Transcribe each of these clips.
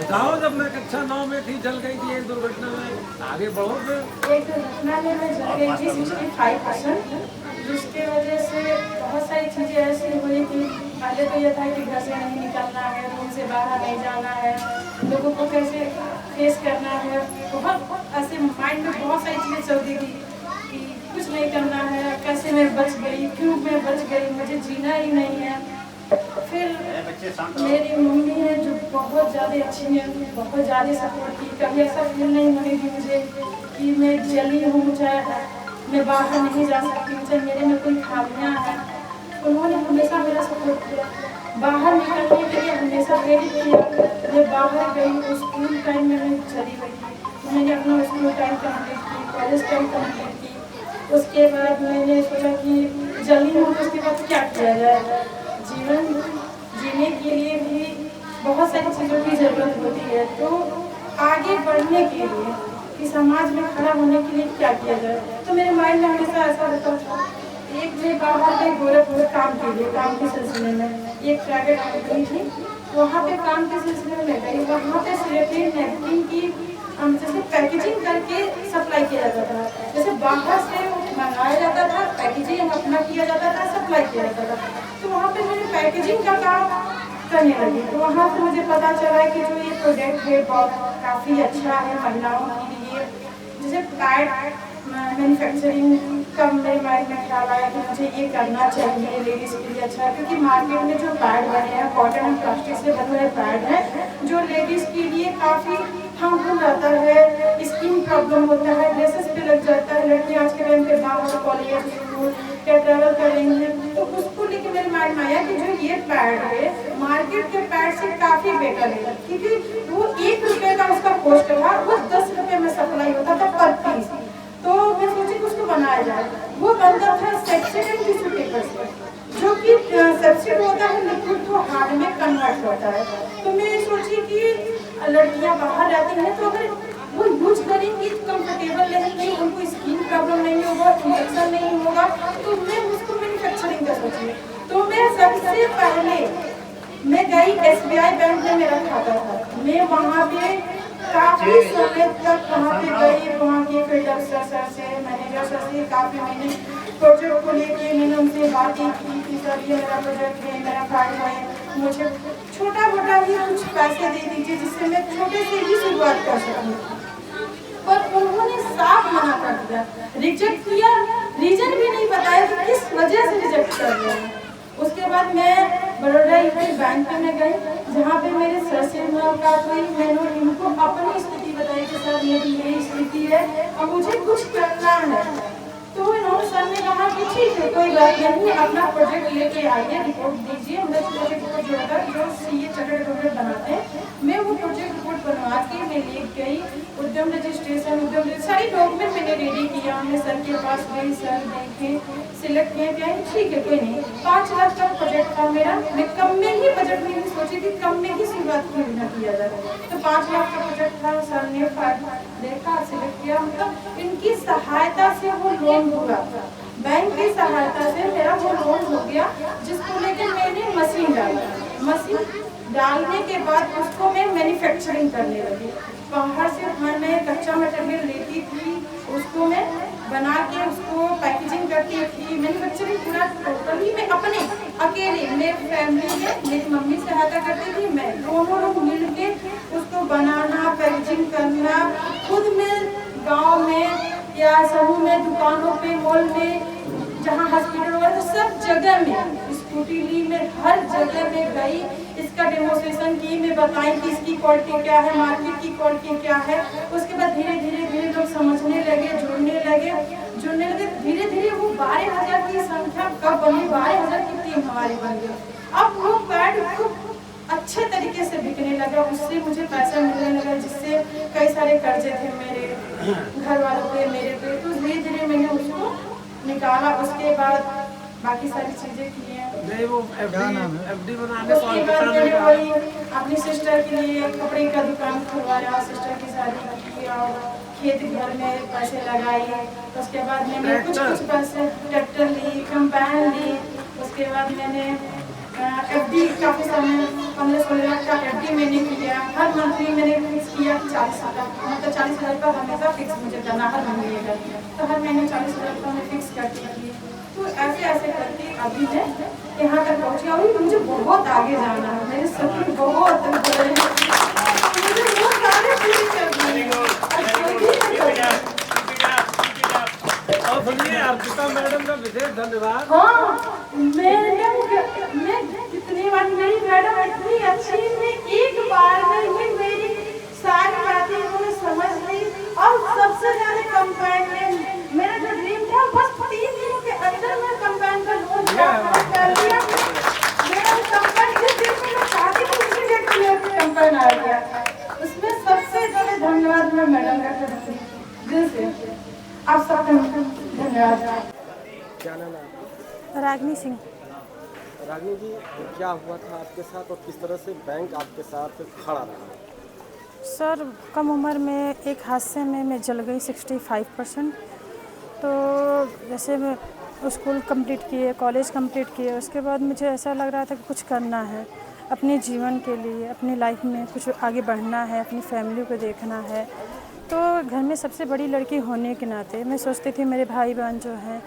बताओ, जब मैं कक्षा 9 में थी जल गई थी एक दुर्घटना में, आगे बढ़ो फिर। एक दुर्घटना में मैं जल गई थी 65%, जिसके वजह से बहुत सारी चीज़ें ऐसी हुई कि पहले तो यह था कि घर से नहीं निकलना है, रूम से बाहर नहीं जाना है, लोगों को कैसे फेस करना है, बहुत ऐसे माइंड में बहुत सारी चीज़ें चलती थी कि कुछ नहीं करना है, कैसे मैं बच गई, क्यों मैं बच गई, मुझे जीना ही नहीं है। फिर मेरी मम्मी है जो बहुत ज़्यादा अच्छी है, बहुत ज़्यादा सपोर्ट की, कभी ऐसा फील नहीं होने दी मुझे कि मैं जली हूँ, चाहे मैं बाहर नहीं जा सकती हूँ, चाहे मेरे में कोई खामियाँ हैं। उन्होंने हमेशा मेरा सपोर्ट किया, बाहर निकलने के लिए हमेशा प्रेरित किया। मैं बाहर गई, स्कूल टाइम में मैं चली गई, मैंने अपना स्कूल टाइम कम्प्लीट की, कॉलेज टाइम कम्प्लीट की। उसके बाद मैंने सोचा कि जल्दी हूँ तो उसके बाद क्या किया जाए। जीवन जीने के लिए भी बहुत सारी चीज़ों की ज़रूरत होती है, तो आगे बढ़ने के लिए कि समाज में खड़ा होने के लिए क्या किया जाए, तो मेरे माइंड में हमेशा ऐसा होता था। एक मैं बाहर गई गोरखपुर काम के लिए, काम के सिलसिले में, एक प्राइवेट कंपनी थी, वहाँ पे काम के सिलसिले में गई। वहाँ पे सिर्फ नैपकिन की जैसे पैकेजिंग करके सप्लाई किया जाता था, जैसे बाहर से मंगाया जाता था, पैकेजिंग अपना किया जाता था, सप्लाई किया जाता था। तो वहाँ पे मैंने पैकेजिंग का काम करने लगी, तो वहाँ से मुझे पता चला कि जो ये प्रोडक्ट है बहुत काफ़ी अच्छा है महिलाओं के लिए। जैसे पैड मैन्युफैक्चरिंग का मेरे माइंड में ख्याल आया कि मुझे ये करना चाहिए, लेडीज़ के लिए अच्छा है, क्योंकि मार्केट में जो पैड बने हैं कॉटन एंड प्लास्टिक से बने हुए पैड हैं जो लेडीज़ के लिए काफ़ी हार्मफुल रहता है, स्किन प्रॉब्लम होता है, ड्रेसेस पे लग जाता है। लड़कियाँ आज के टाइम पे बाहर कॉलेज स्कूल या ट्रैवल कर रही हैं, तो उसको लेके मेरे माइंड में आया कि जो ये पैड है मार्केट के पैड से काफ़ी बेटर है, क्योंकि वो 1 रुपये का उसका कॉस्ट था, वो 10 रुपये में सप्लाई होता था पर पीस। तो मैं सोची कि उसको बनाया जाए। वो बनता था सब्सटीट्यूट टिश्यू पेपर से, जो कि सब्सटीट्यूट होता है लिक्विड को हार्ड में कन्वर्ट होता है। तो मैं सोची कि लड़कियां बाहर रहती हैं, तो अगर वो यूज करेंगी कंफर्टेबल रहेंगी, उनको स्किन प्रॉब्लम नहीं होगा, इन्फेक्शन नहीं होगा, तो मैं उसको मैन्युफैक्चरिंग का सोची। तो मैं सबसे पहले मैं गई SBI बैंक में मेरा खाता था, मैं वहाँ पे काफ़ी समय तक वहाँ पे गई, वहाँ के फील्ड अफसर सर से, मैनेजर सर से काफ़ी मैंने प्रोजेक्ट को लेके मैंने उनसे बातें की कि सर ये मेरा प्रोजेक्ट है, मेरा फाइल है, मुझे छोटा मोटा ही कुछ पैसे दे दीजिए जिससे मैं छोटे से ही शुरुआत कर सकूँ। पर उन्होंने साफ मना कर दिया, रिजेक्ट किया, रीजन भी नहीं बताया कि किस वजह से रिजेक्ट कर दिया। उसके बाद मैं बड़ौदा यूनियन बैंक में गई, जहाँ पे मेरे सर से मुलाकात हुई। मैंने इनको अपनी स्थिति बताई कि सर मेरी यही स्थिति है और मुझे कुछ करना है। तो इन्होंने सर ने कहा कि ठीक है कोई बात नहीं, अपना प्रोजेक्ट लेके आइए, रिपोर्ट दीजिए। मेरा प्रोजेक्ट रिपोर्ट जो होता है जो CA चार्टर्ड अकाउंटेंट बनाते हैं, मैं वो प्रोजेक्ट रिपोर्ट बनवा के मैं ले गई। उद्यम रजिस्ट्रेशन सारी डॉक्यूमेंट मैंने रेडी किया, मैं सर के पास गई, सर देखे सिलेक्ट किए गए, ठीक है कोई नहीं। 5 लाख का प्रोजेक्ट था मेरा, मैं कम में ही बजट में ही सोची थी कम में ही शुरुआत क्यों ना किया जाए। तो 5 लाख का प्रोजेक्ट था, सर ने देखा सिलेक्ट किया, मतलब इनकी सहायता से वो लोन हुआ, बैंक की सहायता से मेरा वो लोन हो गया, जिसको लेकर मैंने मशीन डाला। मशीन डालने के बाद उसको मैं मैन्युफैक्चरिंग करने लगी। बाहर से मैं कच्चा मटेरियल लेती थी, उसको मैं बना के उसको पैकेजिंग करती थी। मैन्युफैक्चरिंग पूरा टोटली मैं अपने अकेले, मेरी फैमिली में मेरी मम्मी सहायता करती थी, मैं दोनों लोग मिल के उसको बनाना पैकेजिंग करना खुद में, गांव में या समूह में, दुकानों पे, मॉल में, जहाँ हॉस्पिटल हुआ तो सब जगह में स्कूटी ली, मैं हर जगह में गई, इसका डेमोस्ट्रेशन की, मैं बताई कि इसकी क्वालिटी क्या है, मार्केट की क्वालिटी क्या है। उसके बाद धीरे धीरे लोग समझने लगे, जुड़ने लगे। धीरे धीरे वो 12,000 की संख्या कब बनी, 12,000 की टीम हमारी बन गई। अब वो पैड खूब अच्छे तरीके से बिकने लगा, उससे मुझे पैसा मिलने लगा, जिससे कई सारे कर्जे थे मेरे घर वालों पे, मेरे पे, तो धीरे धीरे मैंने उसको निकाला। उसके बाद बाकी सारी चीजें की हैं। नहीं वो FD बनाने उसके बाद मैंने वही अपनी सिस्टर के लिए कपड़े का दुकान खुलवाया, सिस्टर की शादी की और खेत घर में पैसे लगाए। उसके बाद मैंने कुछ पैसे ट्रैक्टर ली, कंबाइन ली। उसके बाद मैंने FD काफ़ी समय 15-16 लाख का FD मैंने किया। हर मंथली मैंने फिक्स किया 40,000, मतलब 40,000 रुपये हमेशा फिक्स मुझे करना हर महीने का। तो हर महीने 40,000 रुपये मैं फिक्स करती थी। तो ऐसे ऐसे करके अभी मैं यहाँ तक पहुँची और मुझे बहुत आगे जाना है। मेरे सपने बहुत बड़े हैं, मुझे वो सारे पूरे करने हैं। और सुनिए अर्पिता मैडम का विशेष धन्यवाद। हाँ, मैं कितनी बार मेरी मैडम इतनी अच्छी, मैं एक बार में ही मेरी सारी बातें उन्होंने समझ ली। और सबसे ज्यादा कंपाइन में मेरा जो ड्रीम था बस 3 दिनों के अंदर मैं कंपाइन का लोन कर लिया। मेरा कंपाइन जिस दिन मैंने शादी की उसी डेट में कंपाइन आ गया। उसमें सबसे ज्यादा धन्यवाद मैं मैडम का करती हूँ दिल से। आप सबका धन्यवाद। क्या नाम है? रागनी सिंह। रागिनी जी, क्या हुआ था आपके साथ और किस तरह से बैंक आपके साथ खड़ा रहा? सर, कम उम्र में एक हादसे में मैं जल गई 65%। तो जैसे मैं स्कूल कंप्लीट किए, कॉलेज कंप्लीट किए, उसके बाद मुझे ऐसा लग रहा था कि कुछ करना है अपने जीवन के लिए, अपनी लाइफ में कुछ आगे बढ़ना है, अपनी फैमिली को देखना है। तो घर में सबसे बड़ी लड़की होने के नाते मैं सोचती थी मेरे भाई बहन जो हैं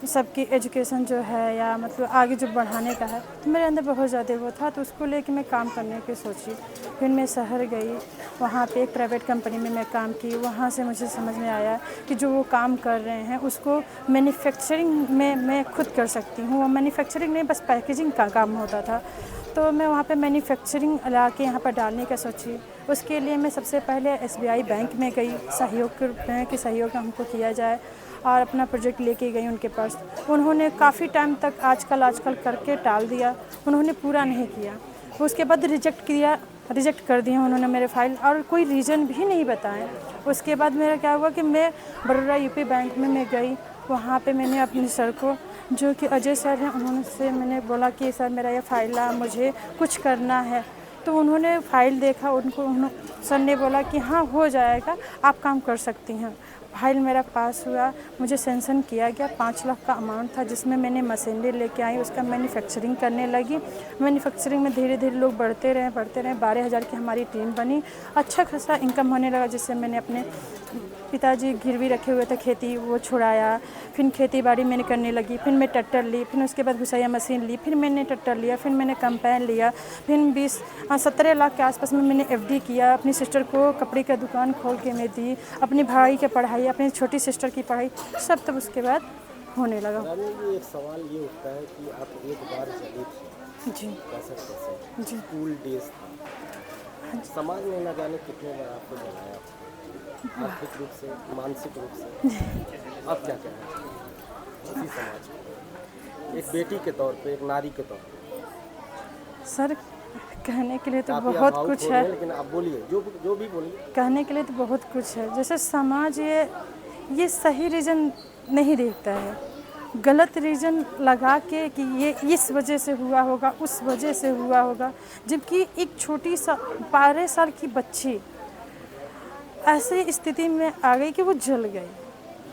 सबकी एजुकेशन जो है या मतलब आगे जो बढ़ाने का है, तो मेरे अंदर बहुत ज़्यादा वो था। तो उसको लेके मैं काम करने की सोची। फिर मैं शहर गई, वहाँ पे एक प्राइवेट कंपनी में मैं काम की। वहाँ से मुझे समझ में आया कि जो वो काम कर रहे हैं उसको मैन्युफैक्चरिंग में मैं खुद कर सकती हूँ। वो मैन्युफैक्चरिंग नहीं, बस पैकेजिंग का काम होता था। तो मैं वहाँ पे मैन्युफैक्चरिंग ला के यहाँ पर डालने का सोची। उसके लिए मैं सबसे पहले SBI बैंक में गई, सहयोग के सहयोग हमको किया जाए, और अपना प्रोजेक्ट लेके गई उनके पास। उन्होंने काफ़ी टाइम तक आजकल करके टाल दिया, उन्होंने पूरा नहीं किया। उसके बाद रिजेक्ट कर दिया उन्होंने मेरे फाइल, और कोई रीज़न भी नहीं बताएं। उसके बाद मेरा क्या हुआ कि मैं बड़ौदा UP बैंक में मैं गई। वहाँ पे मैंने अपने सर को, जो कि अजय सर हैं, उन्होंने से मैंने बोला कि सर मेरा ये फाइल है, मुझे कुछ करना है। तो उन्होंने फ़ाइल देखा, सर ने बोला कि हाँ हो जाएगा, आप काम कर सकती हैं। फाइल मेरा पास हुआ, मुझे सेंक्शन किया गया। 5 लाख का अमाउंट था, जिसमें मैंने मशीनरी लेके आई, उसका मैन्युफैक्चरिंग करने लगी। मैन्युफैक्चरिंग में धीरे धीरे लोग बढ़ते रहे। 12,000 की हमारी टीम बनी। अच्छा खासा इनकम होने लगा, जिससे मैंने अपने पिताजी गिरवी रखे हुए थे खेती, वो छुड़ाया। फिर खेती बाड़ी मैंने करने लगी। फिर मैं ट्रैक्टर ली, फिर उसके बाद घुसैया मशीन ली, फिर मैंने ट्रैक्टर लिया, फिर मैंने कंपाइन लिया। फिर 17 लाख के आसपास में मैंने FD किया। अपनी सिस्टर को कपड़े का दुकान खोल के मैं दी, अपनी भाई की पढ़ाई, अपनी छोटी सिस्टर की पढ़ाई, सब तब उसके बाद होने लगा। एक सवाल ये उठता है कि आप एक बार चली थी जी कैसे जी स्कूल डेज था, समाज ने न जाने कितने बार आपको जलाया, आर्थिक रूप से, मानसिक रूप से। अब क्या कहना चाहिए इसी समाज को, एक बेटी के तौर पे, एक नारी के तौर पे? सर, कहने के लिए तो काफी बहुत भावुक कुछ हो रहे है। हैं, लेकिन आप बोलिए, जो भी बोलिए। कहने के लिए तो बहुत कुछ है। जैसे समाज ये सही रीज़न नहीं देखता है, गलत रीज़न लगा के कि ये इस वजह से हुआ होगा, उस वजह से हुआ होगा। जबकि एक छोटी 12 साल की बच्ची ऐसी स्थिति में आ गई कि वो जल गई।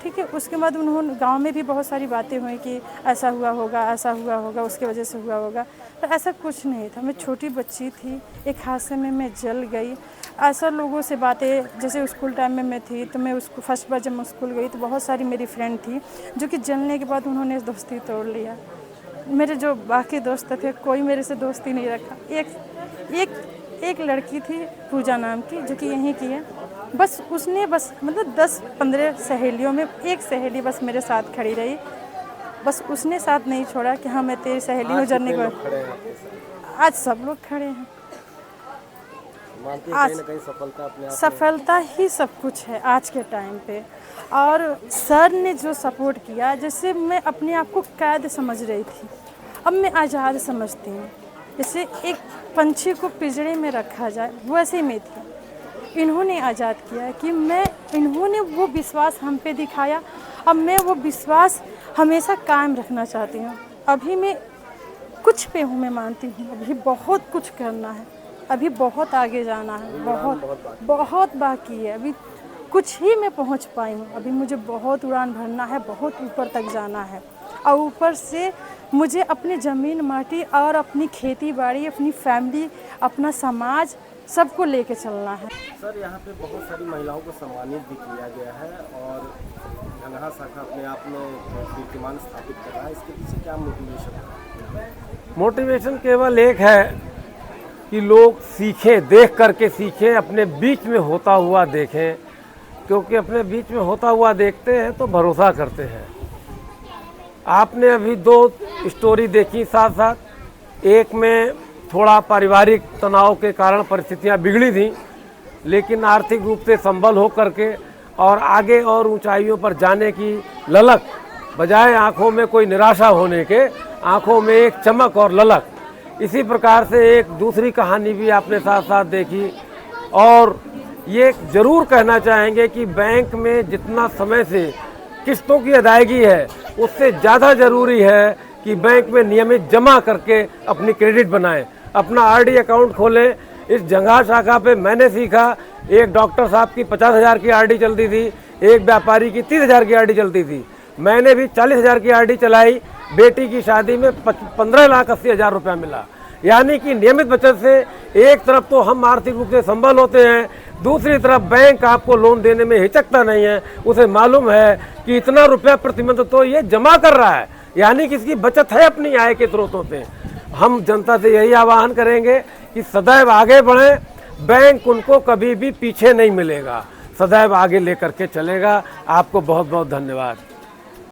ठीक है, उसके बाद उन्होंने गांव में भी बहुत सारी बातें हुई कि ऐसा हुआ होगा, ऐसा हुआ होगा, उसके वजह से हुआ होगा। तो ऐसा कुछ नहीं था। मैं छोटी बच्ची थी, एक हादसे में मैं जल गई। ऐसा लोगों से बातें, जैसे स्कूल टाइम में मैं थी, तो मैं उसको फर्स्ट बार जब मैं स्कूल गई तो बहुत सारी मेरी फ्रेंड थी जो कि जलने के बाद उन्होंने दोस्ती तोड़ लिया। मेरे जो बाकी दोस्त थे, कोई मेरे से दोस्ती नहीं रखा। एक लड़की थी पूजा नाम की, जो कि यहीं की है। बस उसने मतलब 10-15 सहेलियों में एक सहेली बस मेरे साथ खड़ी रही। बस उसने साथ नहीं छोड़ा कि हाँ मैं तेरी सहेली हूँ। जरने के बाद आज सब लोग खड़े हैं। आज कहीं ना कहीं सफलता अपने आप सफलता ही सब कुछ है आज के टाइम पे। और सर ने जो सपोर्ट किया, जैसे मैं अपने आप को कैद समझ रही थी, अब मैं आज़ाद समझती हूँ। जैसे एक पंछी को पिंजरे में रखा जाए, वैसे में थी। इन्होंने आज़ाद किया कि इन्होंने वो विश्वास हम पे दिखाया। अब मैं वो विश्वास हमेशा कायम रखना चाहती हूँ। अभी मैं कुछ पे हूँ, मैं मानती हूँ अभी बहुत कुछ करना है, अभी बहुत आगे जाना है, बहुत बाकी है। अभी कुछ ही मैं पहुँच पाई हूँ, अभी मुझे बहुत उड़ान भरना है, बहुत ऊपर तक जाना है। और ऊपर से मुझे अपनी ज़मीन माटी और अपनी खेती बाड़ी, अपनी फैमिली, अपना समाज सबको लेके चलना है। सर यहाँ पे बहुत सारी महिलाओं को सम्मानित भी किया गया है और गंगहा शाखा अपने आप में कीर्तिमान स्थापित कर रहा है, इसके पीछे क्या मोटिवेशन है? मोटिवेशन केवल एक है कि लोग सीखें, देख करके सीखें, अपने बीच में होता हुआ देखें, क्योंकि अपने बीच में होता हुआ देखते हैं तो भरोसा करते हैं। आपने अभी 2 स्टोरी देखी साथ साथ, एक में थोड़ा पारिवारिक तनाव के कारण परिस्थितियां बिगड़ी थी, लेकिन आर्थिक रूप से संबल हो करके और आगे और ऊंचाइयों पर जाने की ललक, बजाय आंखों में कोई निराशा होने के, आंखों में एक चमक और ललक। इसी प्रकार से एक दूसरी कहानी भी आपने साथ साथ देखी। और ये ज़रूर कहना चाहेंगे कि बैंक में जितना समय से किस्तों की अदायगी है, उससे ज़्यादा ज़रूरी है कि बैंक में नियमित जमा करके अपनी क्रेडिट बनाएं, अपना आरडी अकाउंट खोलें। इस जंगहा शाखा पे मैंने सीखा, एक डॉक्टर साहब की 50,000 की आरडी चलती थी, एक व्यापारी की 30,000 की आरडी चलती थी। मैंने भी 40,000 की आरडी चलाई, बेटी की शादी में 15,80,000 रुपया मिला। यानी कि नियमित बचत से एक तरफ तो हम आर्थिक रूप से संबल होते हैं, दूसरी तरफ बैंक आपको लोन देने में हिचकता नहीं है। उसे मालूम है कि इतना रुपया प्रतिमाह तो ये जमा कर रहा है, यानी कि इसकी बचत है अपनी आय के स्रोतों से। हम जनता से यही आह्वान करेंगे कि सदैव आगे बढ़ें, बैंक उनको कभी भी पीछे नहीं मिलेगा, सदैव आगे लेकर के चलेगा। आपको बहुत बहुत धन्यवाद।